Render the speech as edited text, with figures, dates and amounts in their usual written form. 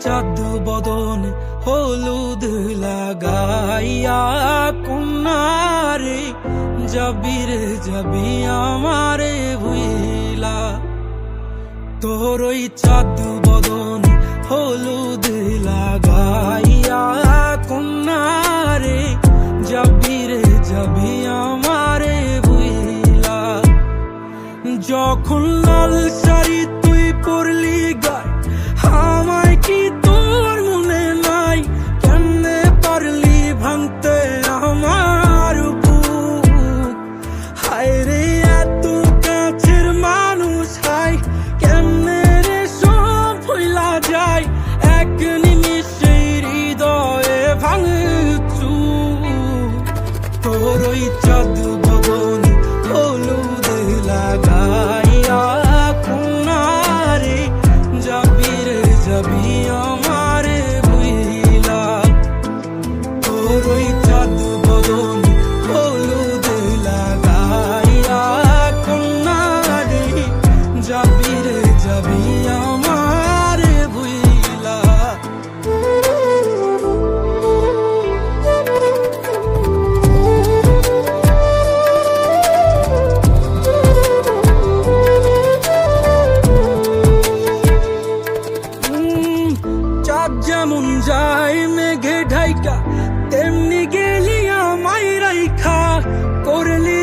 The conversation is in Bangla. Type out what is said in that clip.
চাঁদ বদন হলুদ লাগাইয়া কন্যারে যাবি রে যাবি আমারে ভুইলা। তোর ওই চাঁদ বদন হলুদ লাগাইয়া কন্যারে যাবি রে যাবি আমারে ভুইলা। যখন লাল শাড়ি তুই পরলি গায় আমায় কি তোর মনে নাই? কেমনে পারলি ভাঙতে আমার বুক? হায় রে এত কাছের মানুষ, হায় কেমনে রে সব ভুইলা যায় এক নিমিষে হৃদয়ে ভাঙচু। তোর ওই চাঁদ বদন হলুদ লাগাইয়া কন্যারে যাবি রে যাবি আমারে ভুইলা। তোর ওই চাঁদ বদন হলুদ লাগাইয়া কন্যারে যাবি রে যাবি আমারে ভুইলা। চাঁদ যেমন যায় মেঘে ঢাইকা তেমনি গেলি আমায় রাইখা, করলি